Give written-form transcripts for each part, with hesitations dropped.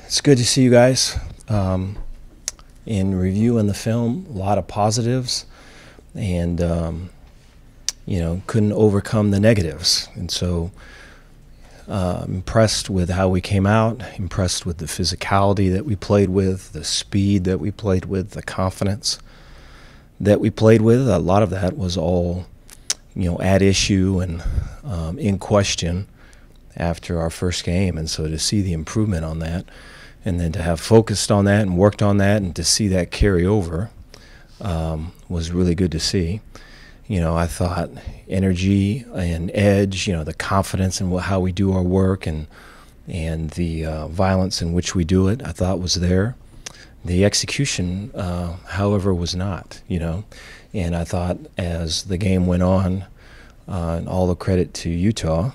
It's good to see you guys. In reviewing the film, a lot of positives, and couldn't overcome the negatives. And so, impressed with how we came out. Impressed with the physicality that we played with, the speed that we played with, the confidence that we played with. A lot of that was all, at issue and in question after our first game. And so to see the improvement on that, and then to have focused on that and worked on that, and to see that carry over was really good to see. I thought energy and edge, the confidence in how we do our work, and the violence in which we do it, I thought was there. The execution, however, was not, And I thought as the game went on, and all the credit to Utah,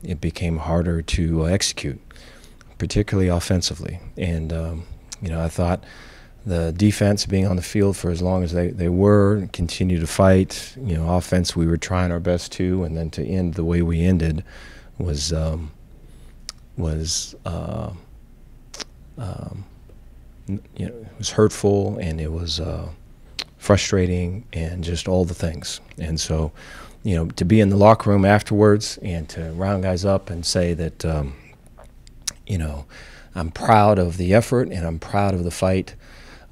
it became harder to execute, particularly offensively. And, I thought the defense being on the field for as long as they were, continue to fight. Offense, we were trying our best to, and then to end the way we ended was it was hurtful, and it was frustrating, and just all the things. And so, to be in the locker room afterwards and to round guys up and say that, I'm proud of the effort and I'm proud of the fight,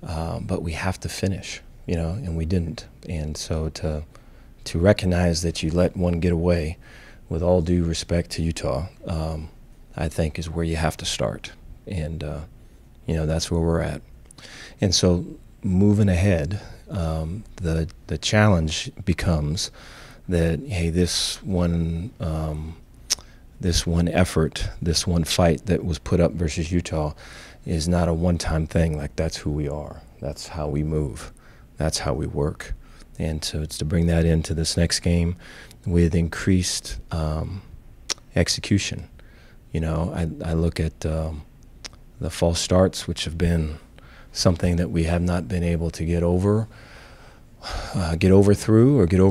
but we have to finish, and we didn't. And so to recognize that you let one get away, with all due respect to Utah, I think is where you have to start. And, that's where we're at. And so moving ahead, the challenge becomes that, hey, this one effort, this one fight that was put up versus Utah is not a one-time thing. Like, that's who we are. That's how we move. That's how we work. And so it's to bring that into this next game with increased execution. I look at the false starts, which have been something that we have not been able to get over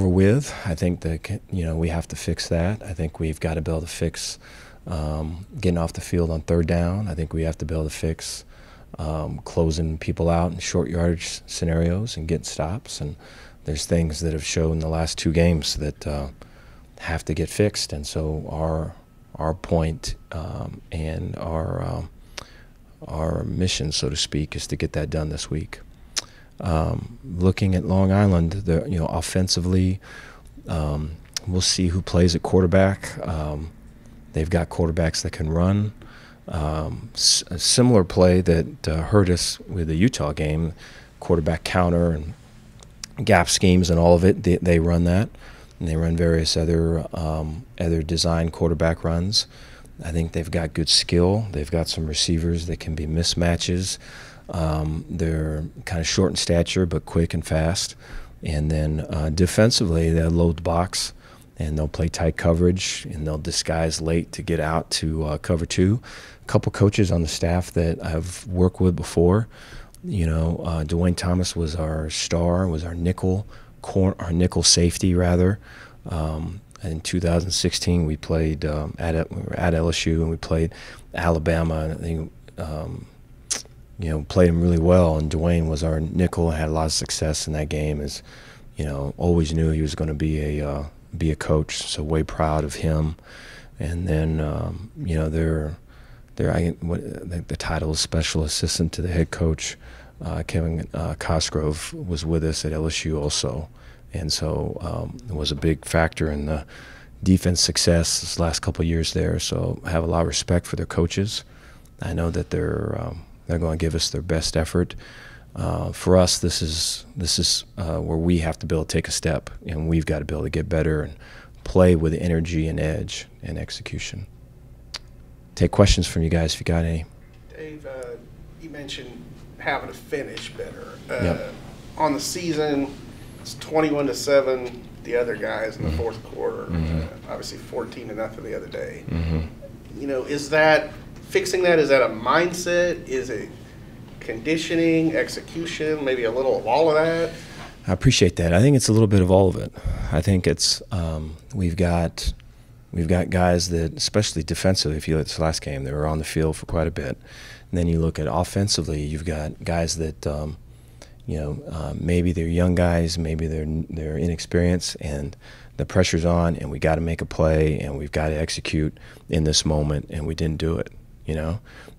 with. I think that, we have to fix that. I think we've got to be able to fix getting off the field on third down. I think we have to be able to fix closing people out in short yardage scenarios and getting stops. And there's things that have shown in the last two games that have to get fixed. And so our point and our mission, so to speak, is to get that done this week. Looking at Long Island, offensively, we'll see who plays at quarterback. They've got quarterbacks that can run. A similar play that hurt us with the Utah game, quarterback counter and gap schemes and all of it. They run that, and they run various other design quarterback runs. I think they've got good skill. They've got some receivers that can be mismatches. They're kind of short in stature but quick and fast. And then defensively, they'll load the box, and they'll play tight coverage, and they'll disguise late to get out to cover two. A couple coaches on the staff that I've worked with before. Dwayne Thomas was our star, was our nickel safety rather. In 2016, we played we were at LSU, and we played Alabama, and I think played him really well. And Dwayne was our nickel and had a lot of success in that game. Always knew he was going to be a coach. So way proud of him. And then the title is special assistant to the head coach. Kevin Cosgrove was with us at LSU also. And so it was a big factor in the defense success this last couple of years there. So I have a lot of respect for their coaches. I know that they're going to give us their best effort. For us, this is where we have to be able to take a step, and we've got to be able to get better and play with energy and edge and execution. Take questions from you guys if you got any. Dave, you mentioned having to finish better. Yep. On the season, it's 21-7. The other guys in the fourth quarter, obviously 14-0 the other day. Is that fixing that? Is that a mindset? Is it conditioning, execution, maybe a little of all of that? I appreciate that. I think it's a little bit of all of it. I think it's we've got We've got guys that, especially defensively, if you look at this last game, they were on the field for quite a bit. And then you look at offensively, you've got guys that, maybe they're young guys, maybe they're inexperienced, and the pressure's on, and we got to make a play, and we've got to execute in this moment, and we didn't do it.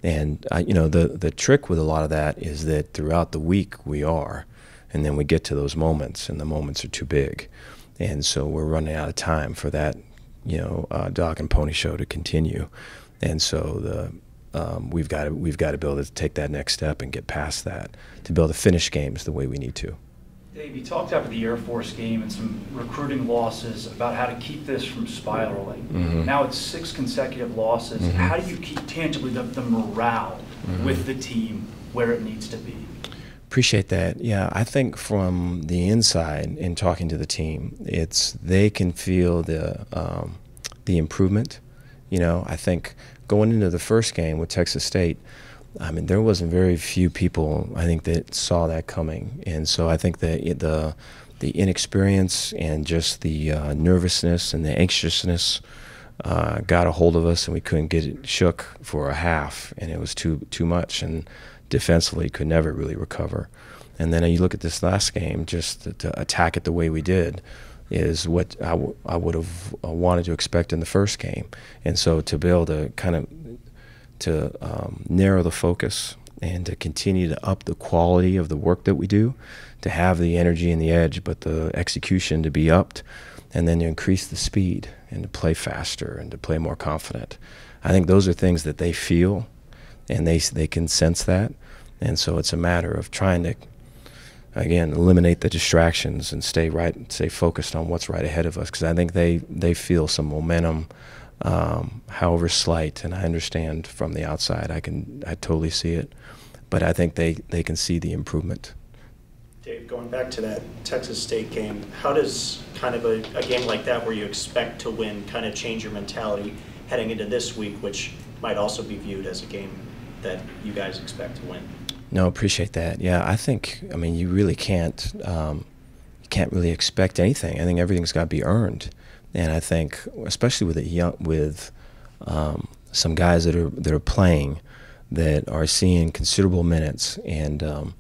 And the trick with a lot of that is that throughout the week we are, and then we get to those moments, and the moments are too big, and so we're running out of time for that, dog and pony show to continue, and so we've got to be able to take that next step and get past that to be able to finish games the way we need to. Dave, you talked after the Air Force game and some recruiting losses about how to keep this from spiraling. Mm-hmm. Now it's 6 consecutive losses. Mm-hmm. How do you keep tangibly the morale mm-hmm. with the team where it needs to be? Appreciate that. Yeah, I think from the inside in talking to the team, they can feel the improvement. I think going into the first game with Texas State, there wasn't very few people, I think, that saw that coming. And so I think that the inexperience and just the nervousness and the anxiousness got a hold of us, and we couldn't get it shook for a half, and it was too much, and defensively could never really recover. And then you look at this last game, just to attack it the way we did is what I would have wanted to expect in the first game. And so to be able to kind of narrow the focus and to continue to up the quality of the work that we do, to have the energy and the edge, but the execution to be upped, and then to increase the speed and to play faster and to play more confident. I think those are things that they feel, and they can sense that. And so it's a matter of trying to, again, eliminate the distractions and stay focused on what's right ahead of us, because I think they feel some momentum, however slight, and I understand from the outside, I totally see it, but I think they can see the improvement. Dave, going back to that Texas State game, how does kind of a game like that where you expect to win kind of change your mentality heading into this week, which might also be viewed as a game that you guys expect to win? No, appreciate that. Yeah, I think, you really can't really expect anything. I think everything's got to be earned. And I think, especially with some guys that are playing, that are seeing considerable minutes and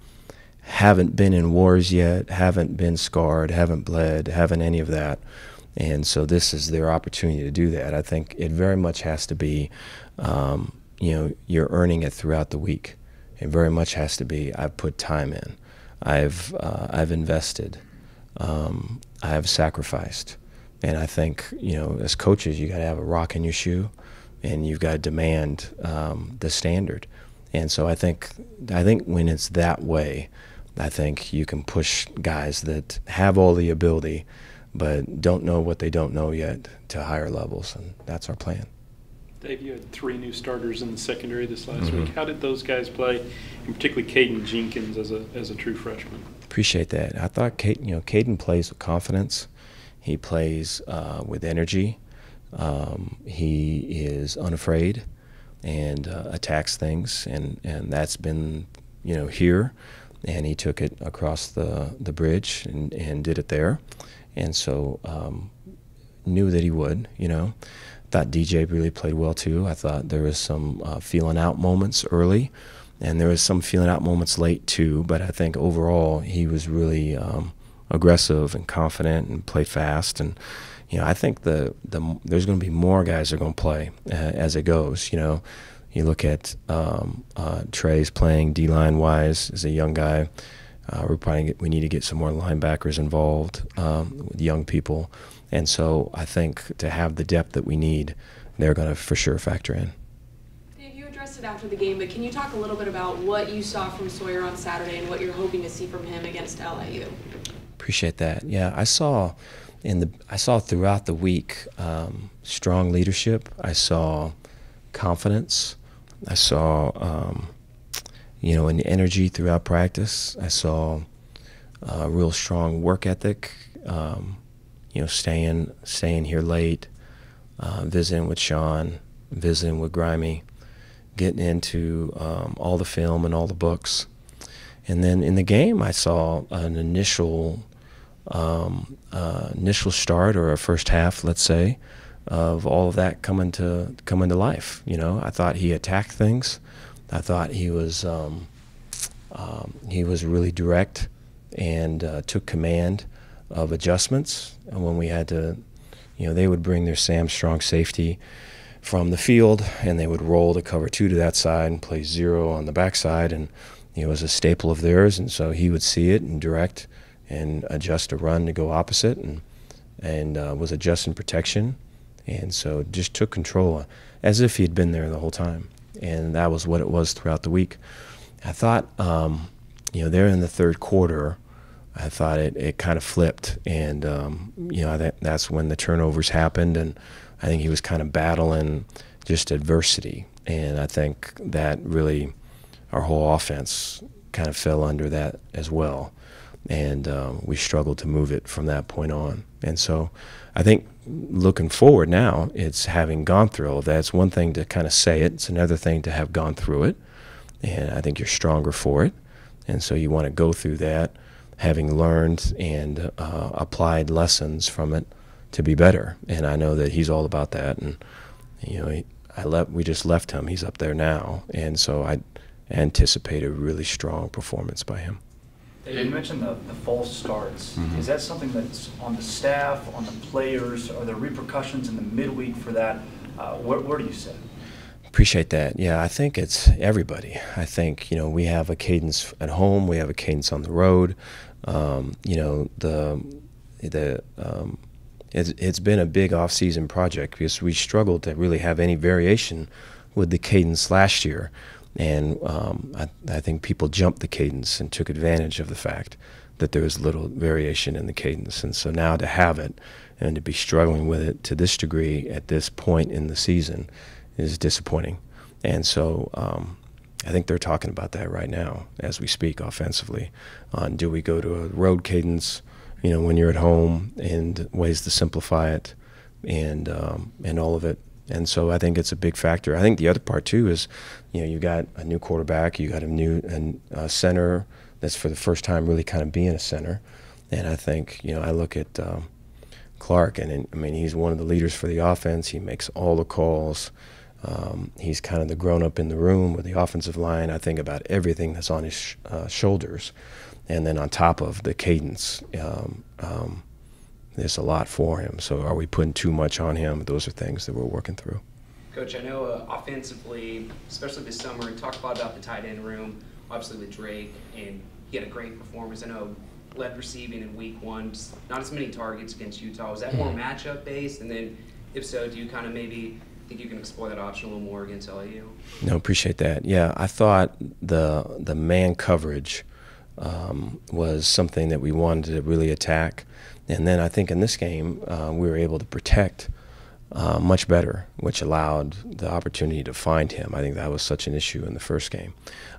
haven't been in wars yet, haven't been scarred, haven't bled, haven't any of that. And so this is their opportunity to do that. I think it very much has to be, you're earning it throughout the week. It very much has to be, I've put time in, I've invested, I've sacrificed. And I think, as coaches, you got to have a rock in your shoe, and you've got to demand the standard. And so I think when it's that way, I think you can push guys that have all the ability but don't know what they don't know yet to higher levels, and that's our plan. Dave, you had 3 new starters in the secondary this last mm-hmm. week. How did those guys play, and particularly Caden Jenkins as a true freshman? Appreciate that. I thought Caden plays with confidence. He plays with energy. He is unafraid and attacks things, and that's been here, and he took it across the bridge and did it there, and so knew that he would. Thought DJ really played well too. I thought there was some feeling out moments early, and there was some feeling out moments late too, but I think overall he was really aggressive and confident and played fast. And I think there's going to be more guys that are going to play as it goes. You look at Trey's playing D-line wise as a young guy. We need to get some more linebackers involved with young people. And so I think to have the depth that we need, they're going to for sure factor in. Dave, you addressed it after the game, but can you talk a little bit about what you saw from Sawyer on Saturday and what you're hoping to see from him against LIU? Appreciate that. Yeah, I saw throughout the week strong leadership. I saw confidence. I saw an energy throughout practice. I saw a real strong work ethic. Staying here late, visiting with Sean, visiting with Grimey, getting into all the film and all the books. And then in the game, I saw an initial start, or a first half, let's say, of all of that coming to life. You know, I thought he attacked things. I thought he was really direct and took command of adjustments. And when we had to, you know, they would bring their Sam Strong safety from the field, and they would roll the cover 2 to that side and play 0 on the backside, and it was a staple of theirs. And so he would see it and direct and adjust a run to go opposite, and was adjusting protection, and so just took control as if he had been there the whole time. And that was what it was throughout the week. I thought, you know, there in the third quarter, I thought it kind of flipped, and you know, that's when the turnovers happened, and I think he was kind of battling just adversity, and I think that really our whole offense kind of fell under that as well, and we struggled to move it from that point on. And so I think looking forward now, it's having gone through all of that. It's one thing to kind of say it. It's another thing to have gone through it, and I think you're stronger for it. And so you want to go through that, having learned and applied lessons from it to be better. And I know that he's all about that. And you know, we just left him. He's up there now, and so I anticipate a really strong performance by him. You mentioned the false starts. Mm-hmm. Is that something that's on the staff, on the players? Are there repercussions in the midweek for that? Where do you sit? Appreciate that. Yeah, I think it's everybody. I think, you know, we have a cadence at home. We have a cadence on the road. You know, it's been a big off-season project because we struggled to really have any variation with the cadence last year. And I think people jumped the cadence and took advantage of the fact that there was little variation in the cadence. And so now to have it and to be struggling with it to this degree at this point in the season is disappointing. And so I think they're talking about that right now as we speak offensively on, do we go to a road cadence, you know, when you're at home, and ways to simplify it, and all of it. And so I think it's a big factor. I think the other part too is, you know, you got a new quarterback, you got a new center that's for the first time really kind of being a center. And I think, you know, I look at Clark, and I mean, he's one of the leaders for the offense. He makes all the calls. He's kind of the grown-up in the room with the offensive line. I think about everything that's on his shoulders, and then on top of the cadence, there's a lot for him. So are we putting too much on him? Those are things that we're working through. Coach, I know offensively, especially this summer, we talked a lot about the tight end room, obviously with Drake, and he had a great performance. I know led receiving in week 1, just not as many targets against Utah. Was that more matchup based? And then if so, do you kind of maybe think you can explore that option a little more against LAU? No, appreciate that. Yeah, I thought the man coverage was something that we wanted to really attack. And then I think in this game, we were able to protect much better, which allowed the opportunity to find him. I think that was such an issue in the first game.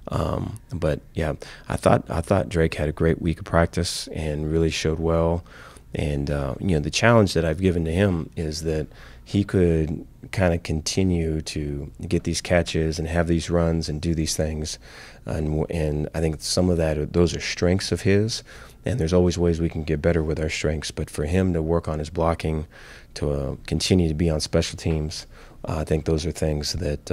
But yeah, I thought Drake had a great week of practice and really showed well. And you know, the challenge that I've given to him is that he could kind of continue to get these catches and have these runs and do these things. And I think some of that, those are strengths of his. And there's always ways we can get better with our strengths. But for him to work on his blocking, to continue to be on special teams, I think those are things that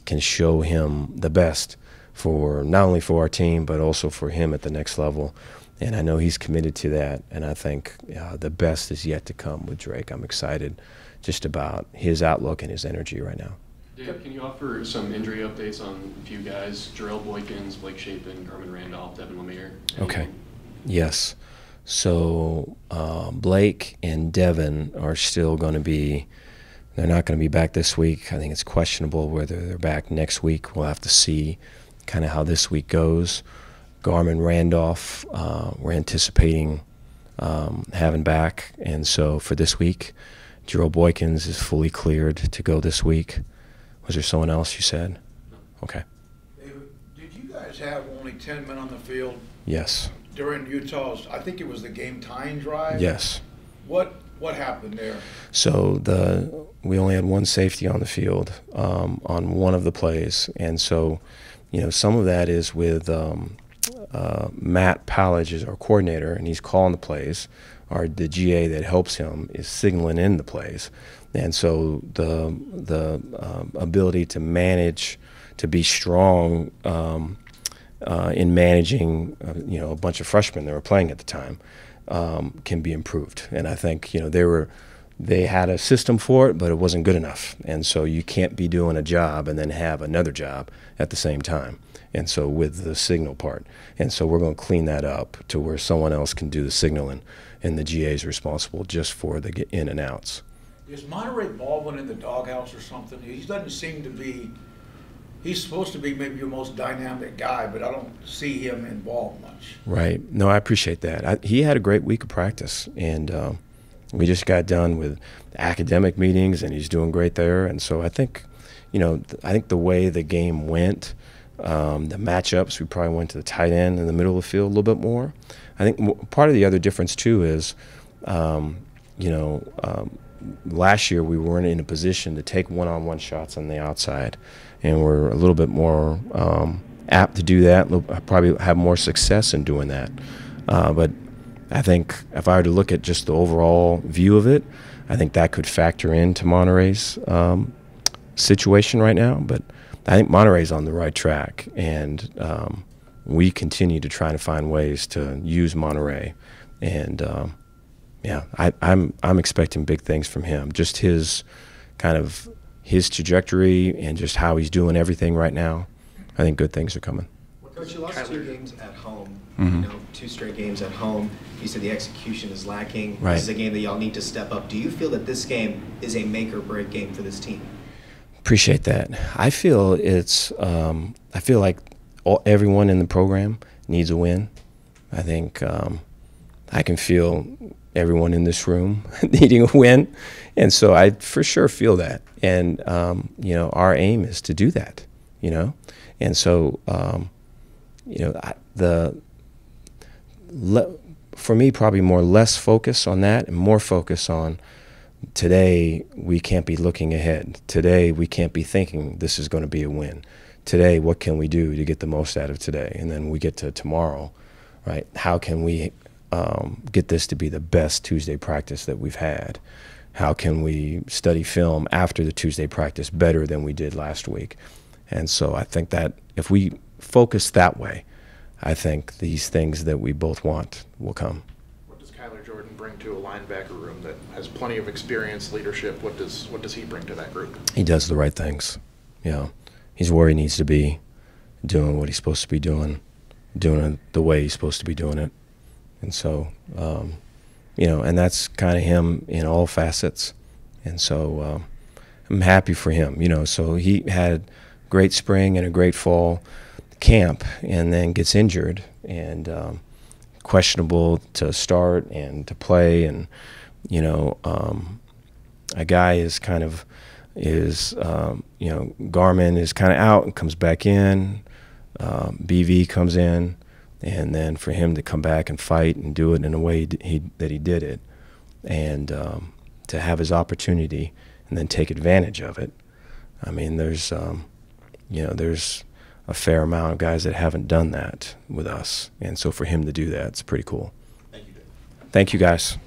can show him the best for not only for our team, but also for him at the next level. And I know he's committed to that. And I think the best is yet to come with Drake. I'm excited just about his outlook and his energy right now. Dave, can you offer some injury updates on a few guys? Jarrell Boykins, Blake Shapen, Garmin Randolph, Devin Lemire. Okay. Yes. So Blake and Devin are still going to be, they're not going to be back this week. I think it's questionable whether they're back next week. We'll have to see kind of how this week goes. Garmin Randolph, we're anticipating having back. And so for this week, Jarrell Boykins is fully cleared to go this week. Was there someone else you said? Okay. Did you guys have only 10 men on the field? Yes. During Utah's, I think it was the game-tying drive? Yes. What happened there? So we only had one safety on the field on one of the plays. And so, you know, some of that is with Matt Pallage is our coordinator, and he's calling the plays. or the GA that helps him is signaling in the plays. And so the ability to manage, to be strong in managing, a bunch of freshmen that were playing at the time can be improved. And I think, they had a system for it, but it wasn't good enough. And so you can't be doing a job and then have another job at the same time. And so with the signal part. And so we're going to clean that up to where someone else can do the signaling, and the GA is responsible just for the in and outs. Is Monterey Baldwin in the doghouse or something? He doesn't seem to be, he's supposed to be maybe your most dynamic guy, but I don't see him involved much. Right. No, I appreciate that. He had a great week of practice, and we just got done with academic meetings, and he's doing great there. And so I think, I think the way the game went, the matchups, we probably went to the tight end in the middle of the field a little bit more. I think part of the other difference too is, last year we weren't in a position to take one-on-one shots on the outside, and we're a little bit more apt to do that. Probably have more success in doing that. But I think if I were to look at just the overall view of it, I think that could factor into Monterey's situation right now. But I think Monterey's on the right track, and we continue to try to find ways to use Monterey. And I'm expecting big things from him. Just his trajectory and just how he's doing everything right now. I think good things are coming. Coach, you lost 2 games at home. Mm-hmm. 2 straight games at home. You said the execution is lacking. Right. This is a game that y'all need to step up. Do you feel that this game is a make or break game for this team? Appreciate that. I feel I feel like everyone in the program needs a win. I think I can feel everyone in this room needing a win, and so I for sure feel that. And our aim is to do that. And so for me, probably less focus on that and more focus on today. We can't be looking ahead. Today we can't be thinking this is going to be a win. Today, what can we do to get the most out of today? And then we get to tomorrow, right? How can we get this to be the best Tuesday practice that we've had? How can we study film after the Tuesday practice better than we did last week? And so I think that if we focus that way, I think these things that we both want will come. What does Kyler Jordan bring to a linebacker room that has plenty of experience, leadership? What does he bring to that group? He does the right things. He's where he needs to be, doing what he's supposed to be doing it the way he's supposed to be doing it. And so, and that's kind of him in all facets. And so I'm happy for him, So he had great spring and a great fall camp, and then gets injured and questionable to start and to play. And, a guy is Garmin is kind of out and comes back in. BV comes in, and then for him to come back and fight and do it in a way that he did it, and to have his opportunity and then take advantage of it. I mean, there's a fair amount of guys that haven't done that with us, and so for him to do that, it's pretty cool. Thank you, Dave. Thank you, guys.